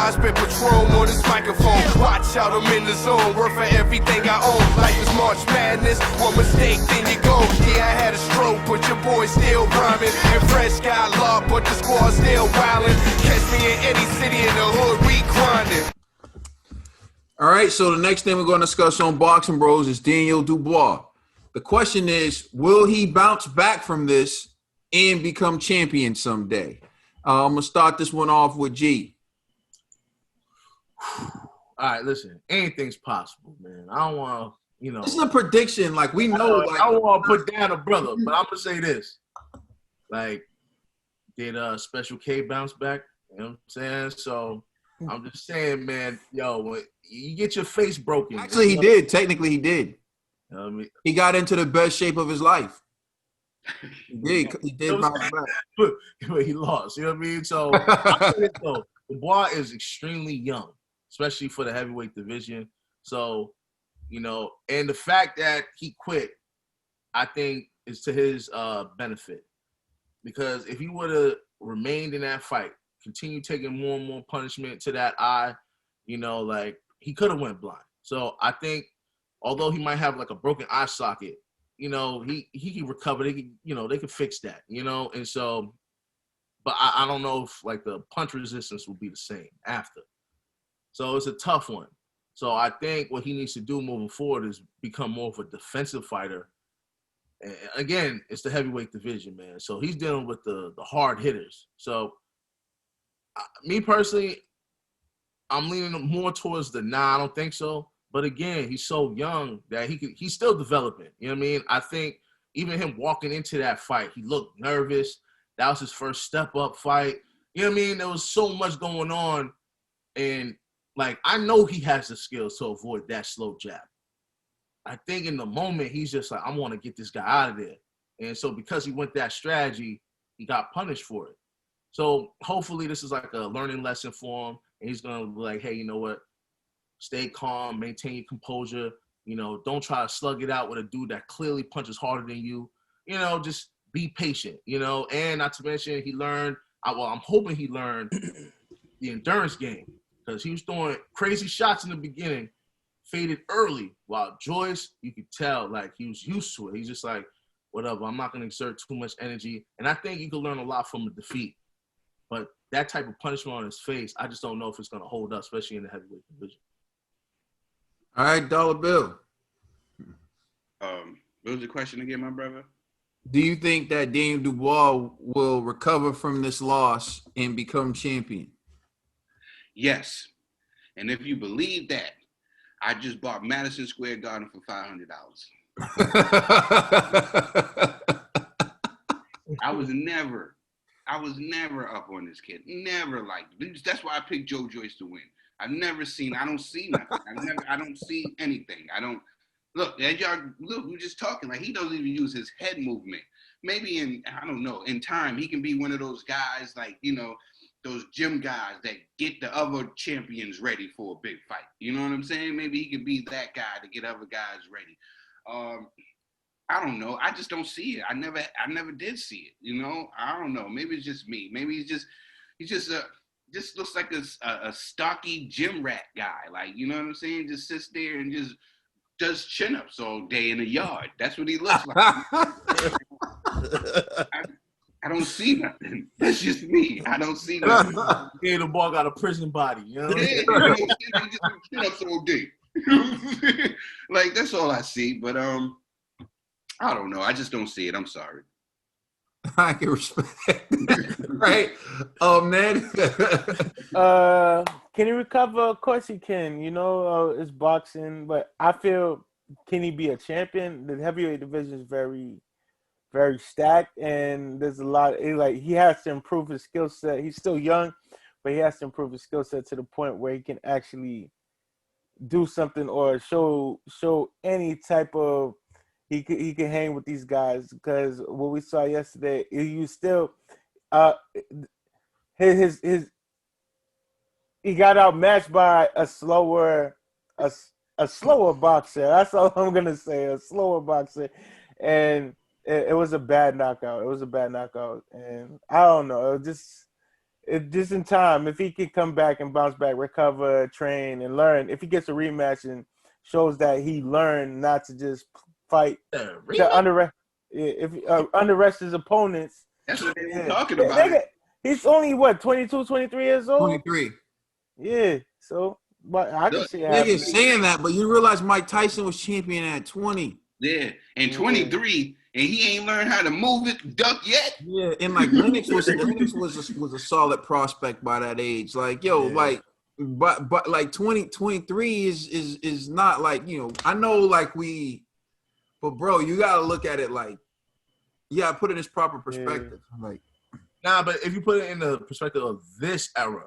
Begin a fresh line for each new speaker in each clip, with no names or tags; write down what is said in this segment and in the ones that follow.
I spit Patron on this microphone. Watch out, I'm in the zone. Worth for everything I own. Life is March Madness. One mistake, then you go. Yeah, I had a stroke, but your boy still rhyming. And Fresh got love, but the squad still wildin'. Catch me in any city in the hood, we grindin'.
All right, so the next thing we're going to discuss on Boxing Bros is Daniel Dubois. The question is, will he bounce back from this and become champion someday? I'm going to start this one off with G.
All right, listen, anything's possible, man. I don't want to,
This is a prediction. Like, we know.
I don't want to put down a brother, but I'm going to say this. Like, did Special K bounce back? You know what I'm saying? So, I'm just saying, man, when you get your face broken.
Actually, he did. Technically, he did.
You know what I mean?
He got into the best shape of his life. He did bounce back.
But he lost. You know what I mean? So, Dubois is extremely young, especially for the heavyweight division. So, and the fact that he quit, I think, is to his benefit. Because if he would have remained in that fight, continue taking more and more punishment to that eye, like he could have went blind. So I think, although he might have like a broken eye socket, he can recover. They could fix that, and so, but I don't know if like the punch resistance will be the same after. So it's a tough one. So I think what he needs to do moving forward is become more of a defensive fighter. And again, it's the heavyweight division, man. So he's dealing with the hard hitters. So me personally, I'm leaning more towards the I don't think so. But again, he's so young that he's still developing. You know what I mean? I think even him walking into that fight, he looked nervous. That was his first step-up fight. You know what I mean? There was so much going on. And, like, I know he has the skills to avoid that slow jab. I think in the moment, he's just like, I want to get this guy out of there. And so because he went that strategy, he got punished for it. So hopefully this is like a learning lesson for him. And he's going to be like, hey, you know what? Stay calm, maintain your composure. Don't try to slug it out with a dude that clearly punches harder than you. Just be patient, And not to mention, he learned, I'm hoping he learned the endurance game because he was throwing crazy shots in the beginning, faded early, while Joyce, you could tell, like, he was used to it. He's just like, whatever, I'm not going to exert too much energy. And I think you can learn a lot from a defeat. But that type of punishment on his face, I just don't know if it's going to hold up, especially in the heavyweight division.
All right, Dollar Bill.
What was the question again, my brother?
Do you think that Daniel Dubois will recover from this loss and become champion?
Yes. And if you believe that, I just bought Madison Square Garden for $500. I was never up on this kid. Never that's why I picked Joe Joyce to win. I don't see nothing. I don't see anything. Look, we're just talking, like he doesn't even use his head movement. Maybe in time, he can be one of those guys, like, those gym guys that get the other champions ready for a big fight. You know what I'm saying? Maybe he could be that guy to get other guys ready. I don't know. I just don't see it. I never did see it. I don't know. Maybe it's just me. Maybe he just looks like a stocky gym rat guy. Like, you know what I'm saying? Just sits there and just does chin-ups all day in the yard. That's what he looks like. I don't see nothing. That's just me. I don't see nothing.
Yeah, the ball got a prison body. You know?
Yeah, just chin-ups all day. Like, that's all I see. But I don't know. I just don't see it. I'm sorry.
I can respect that. Right. Ned.
Can he recover? Of course he can. It's boxing. But I feel, can he be a champion? The heavyweight division is very, very stacked. And there's a lot. He has to improve his skill set. He's still young, but he has to improve his skill set to the point where he can actually do something or show any type of he can hang with these guys, because what we saw yesterday, you still his he got outmatched by a slower boxer. That's all I'm gonna say, a slower boxer, and it was a bad knockout. And I don't know, just in time, if he could come back and bounce back, recover, train, and learn, if he gets a rematch and shows that he learned not to just fight to underrest his opponents.
That's what they were
Yeah.
talking about.
He's only, what, 22, 23 years old?
23.
Yeah, so but I can see it
Yeah, you're
happening.
saying that, but you realize Mike Tyson was champion at 20.
Yeah, and 23, and he ain't learned how to move it, duck yet.
Yeah, and like Lennox was a solid prospect by that age. Like, yo, like, but like 23 is not like, you know, I know like but bro, you gotta look at it like, you gotta put it in its proper perspective. Like,
Nah, but if you put it in the perspective of this era,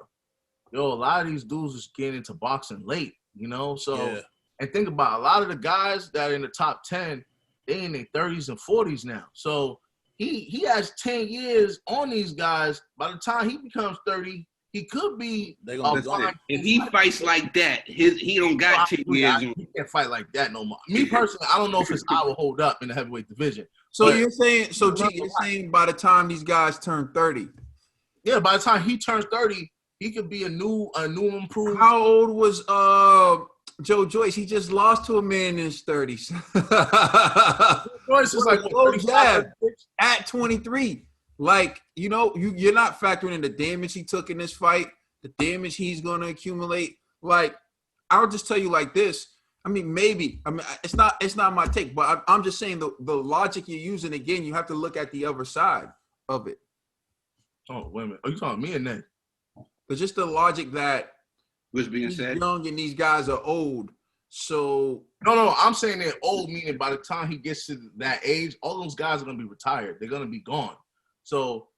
yo, a lot of these dudes is getting into boxing late, you know? So, and think about it, a lot of the guys that are in the top 10, they in their 30s and 40s now. So he has 10 years on these guys. By the time he becomes 30, he could be
if he fights like that, he don't got 10 years.
He can't fight like that no more. Me personally, I don't know if his eye will hold up in the heavyweight division.
so you're saying by the time these guys turn 30.
Yeah, by the time he turns 30, he could be a new improved.
How old was Joe Joyce? He just lost to a man in his 30s.
Joyce is like
at 23. Like, you know, you're not factoring in the damage he took in this fight, the damage he's going to accumulate. Like, I'll just tell you like this. I mean, maybe. I mean, it's not my take, but I'm just saying the logic you're using, again, you have to look at the other side of it.
Oh, wait a minute. Are you talking me and Nate?
But just the logic that
was being
he's
said,
young and these guys are old. So
no, I'm saying they're old, meaning by the time he gets to that age, all those guys are gonna be retired. They're gonna be gone. So,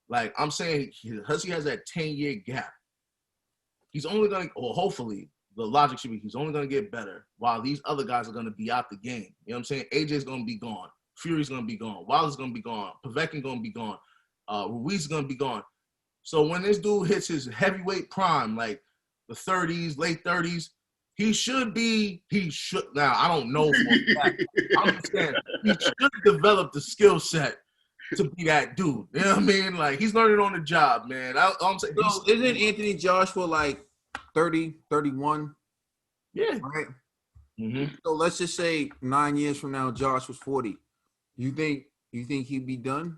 like I'm saying, because he has that 10-year gap, he's only gonna, or hopefully, the logic should be he's only gonna get better while these other guys are gonna be out the game. You know what I'm saying? AJ's gonna be gone, Fury's gonna be gone, Wilder's gonna be gone, Povetkin gonna be gone, Ruiz is gonna be gone. So when this dude hits his heavyweight prime, like the 30s, late 30s, he should. Now, I don't know for a fact. I'm just saying, he should develop the skill set to be that dude. You know what I mean? Like, he's learning on the job, man. I'm saying,
so isn't Anthony Joshua like 30, 31?
Yeah.
Right?
Mm-hmm.
So let's just say 9 years from now, Josh was 40. You think he'd be done?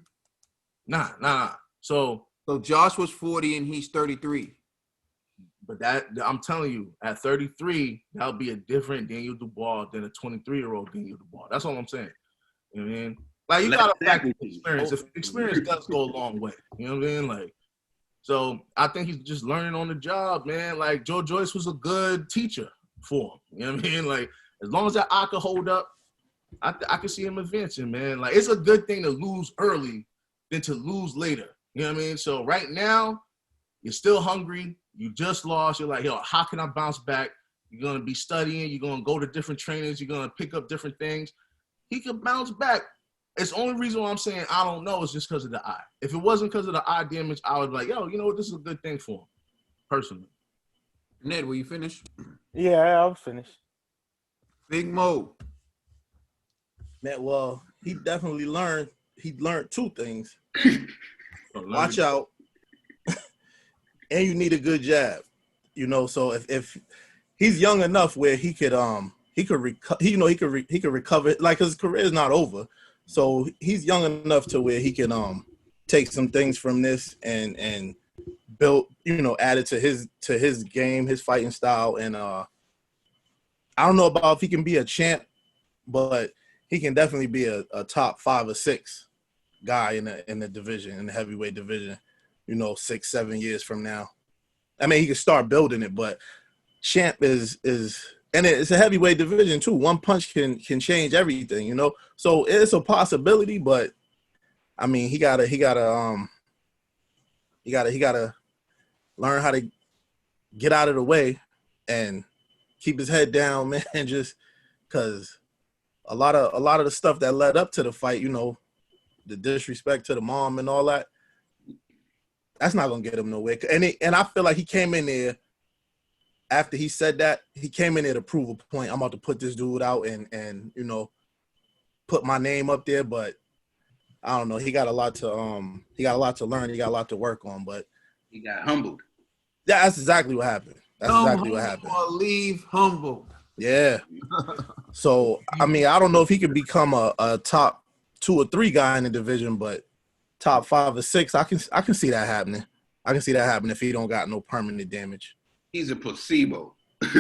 Nah. So
Josh was 40 and he's 33.
But that, I'm telling you, at 33, that'll be a different Daniel Dubois than a 23-year-old Daniel Dubois. That's all I'm saying. You know what I mean? Like, you got to factor experience. If experience does go a long way. You know what I mean? Like, so I think he's just learning on the job, man. Like, Joe Joyce was a good teacher for him. You know what I mean? Like, as long as that eye could hold up, I could see him advancing, man. Like, it's a good thing to lose early than to lose later. You know what I mean? So right now, you're still hungry. You just lost. You're like, yo, how can I bounce back? You're going to be studying. You're going to go to different trainers. You're going to pick up different things. He could bounce back. It's the only reason why I'm saying I don't know is just because of the eye. If it wasn't because of the eye damage, I would be like, yo, you know what? This is a good thing for him, personally.
Ned, will you finish?
Yeah, I was finished.
Big Mo.
Man, well, he definitely learned. He learned two things. Watch out. And you need a good jab, you know. So if he's young enough where he could recover, like his career is not over. So he's young enough to where he can take some things from this and build, you know, add it to his game, his fighting style. And I don't know about if he can be a champ, but he can definitely be a top 5 or 6 guy in the division, in the heavyweight division. You know, 6-7 years from now. I mean, he can start building it, but champ is and it's a heavyweight division too. One punch can change everything, you know. So it's a possibility, but I mean, he gotta learn how to get out of the way and keep his head down, man. Just because a lot of the stuff that led up to the fight, you know, the disrespect to the mom and all that. That's not gonna get him nowhere. And I feel like he came in there after he said that. He came in there to prove a point. I'm about to put this dude out and you know, put my name up there. But I don't know. He got a lot to learn. He got a lot to work on. But
He got humbled.
Yeah, that's exactly what happened. That's exactly what happened.
Or leave humble.
Yeah. So I mean, I don't know if he could become a top 2 or 3 guy in the division, but top 5 or 6, I can see that happening. I can see that happening if he don't got no permanent damage.
He's a placebo. That's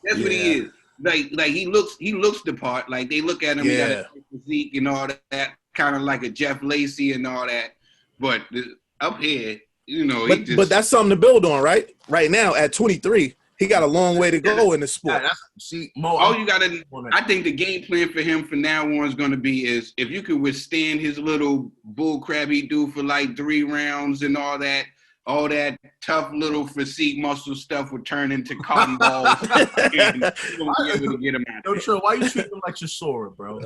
what he is. Like he looks the part. Like they look at him, he got a physique and all that, kind of like a Jeff Lacey and all that. But up here, you know,
but that's something to build on, right? Right now at 23, he got a long way to go in the sport.
I think the game plan for him from now on is going to be is if you could withstand his little bull crap he do for like 3 rounds and all that tough little physique muscle stuff would turn into cotton balls. And you're going to be able to get him out.
Yo, Trill, why you treat him like Chisora, bro?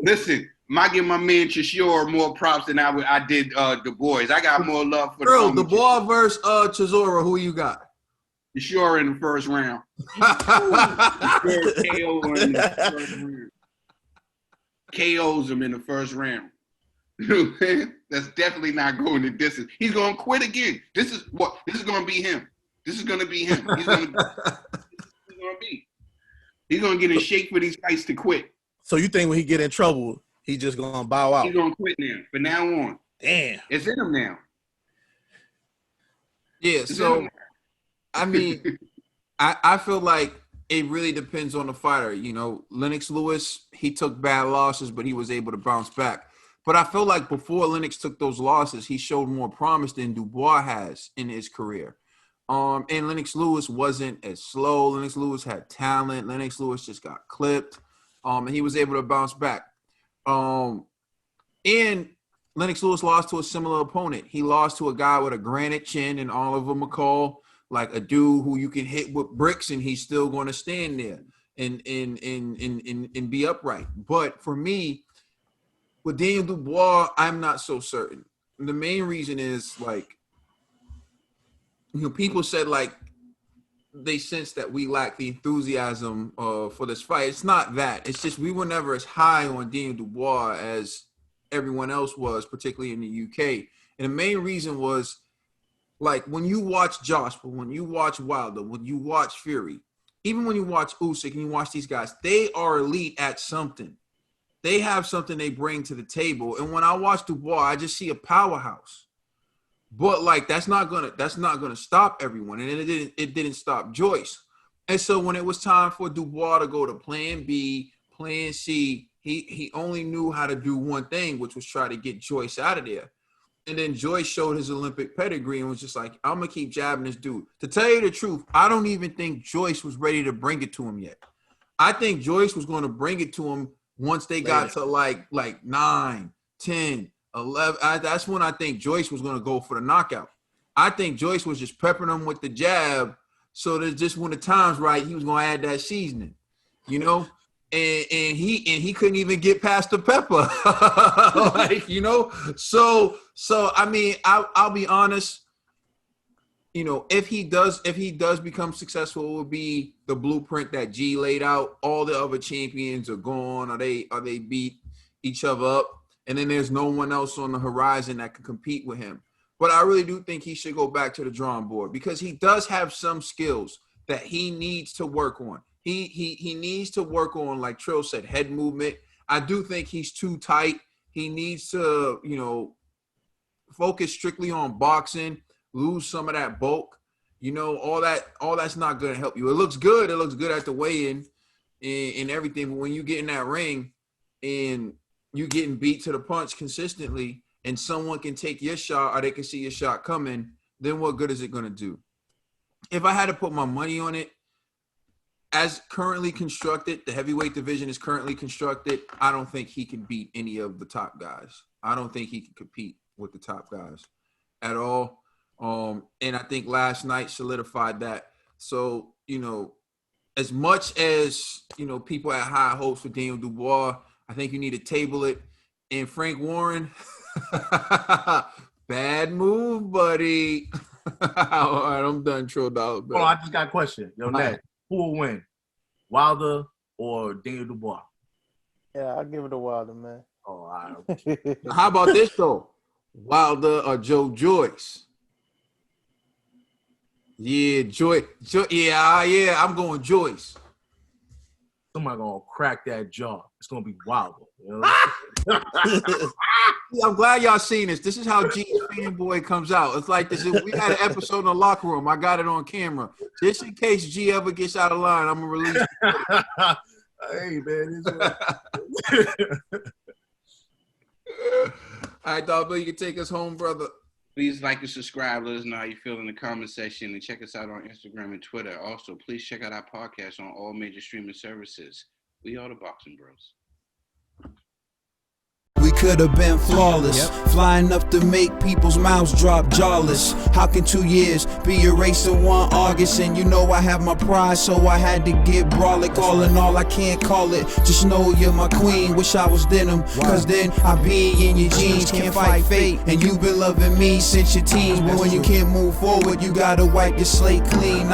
Listen. I give my man Chisora more props than I did Dubois. I got more love for
Bro, Dubois versus Chisora. Who you got?
Chisora in the first round. KOs him in the first round. That's definitely not going the distance. He's going to quit again. This is going to be him. This is going to be him. He's going to get in shape for these fights to quit.
So you think when he get in trouble, he just gonna bow out?
He's gonna quit now. From now on.
Damn.
It's in him now.
Yeah, so I mean, I feel like it really depends on the fighter. You know, Lennox Lewis, he took bad losses, but he was able to bounce back. But I feel like before Lennox took those losses, he showed more promise than Dubois has in his career. And Lennox Lewis wasn't as slow. Lennox Lewis had talent. Lennox Lewis just got clipped. And he was able to bounce back. And Lennox Lewis lost to a similar opponent. He lost to a guy with a granite chin and Oliver McCall, like a dude who you can hit with bricks and he's still going to stand there and be upright. But for me, with Daniel Dubois, I'm not so certain. And the main reason is, like, you know, people said, like, they sense that we lack the enthusiasm for this fight. It's not that. It's just we were never as high on Daniel Dubois as everyone else was, particularly in the UK. And the main reason was, like, when you watch Joshua, when you watch Wilder, when you watch Fury, even when you watch Usyk and you watch these guys, they are elite at something. They have something they bring to the table. And when I watch Dubois, I just see a powerhouse. But like that's not gonna stop everyone, and it didn't stop Joyce. And so when it was time for Dubois to go to Plan B, Plan C, he only knew how to do one thing, which was try to get Joyce out of there. And then Joyce showed his Olympic pedigree and was just like, I'm gonna keep jabbing this dude. To tell you the truth, I don't even think Joyce was ready to bring it to him yet. I think Joyce was going to bring it to him once they got to like 9, 10. 11. That's when I think Joyce was going to go for the knockout. I think Joyce was just peppering him with the jab, so that just when the time's right, he was going to add that seasoning, you know. And he couldn't even get past the pepper, like, you know. So I mean, I'll be honest. You know, if he does become successful, it will be the blueprint that G laid out. All the other champions are gone, or they beat each other up. And then there's no one else on the horizon that can compete with him. But I really do think he should go back to the drawing board because he does have some skills that he needs to work on. He needs to work on, like Trill said, head movement. I do think he's too tight. He needs to, you know, focus strictly on boxing, lose some of that bulk. You know, all that's not going to help you. It looks good. It looks good at the weigh-in and everything. But when you get in that ring and you getting beat to the punch consistently and someone can take your shot or they can see your shot coming, then what good is it going to do? If I had to put my money on it, as currently constructed, the heavyweight division is currently constructed, I don't think he can beat any of the top guys. I don't think he can compete with the top guys at all. And I think last night solidified that. So, you know, as much as, you know, people had high hopes for Daniel Dubois, I think you need to table it. And Frank Warren, bad move, buddy. All right, I'm done, Trill Dollar.
Hold on, I just got a question. Yo, Ned, who will win? Wilder or Daniel Dubois?
Yeah, I'll give it to Wilder, man.
Oh, all right.
How about this though? Wilder or Joe Joyce? Yeah, yeah, I'm going Joyce.
Somebody gonna crack that jaw. It's gonna be wild. You know?
I'm glad y'all seen this. This is how G's fanboy comes out. It's like this. We had an episode in the locker room. I got it on camera. Just in case G ever gets out of line, I'm gonna release it.
Hey man,
All right, Dog Bill, you can take us home, brother.
Please like and subscribe. Let us know how you feel in the comment section, and check us out on Instagram and Twitter. Also, please check out our podcast on all major streaming services. We are the Boxing Bros.
We could have been flawless, flying up to make people's mouths drop jawless. How can 2 years be erased in 1 August? And you know I have my pride, so I had to get brolic. All in all, I can't call it. Just know you're my queen. Wish I was denim, cause then I be in your jeans. Can't fight fate, and you've been loving me since your teens. But when you can't move forward, you gotta wipe your slate clean.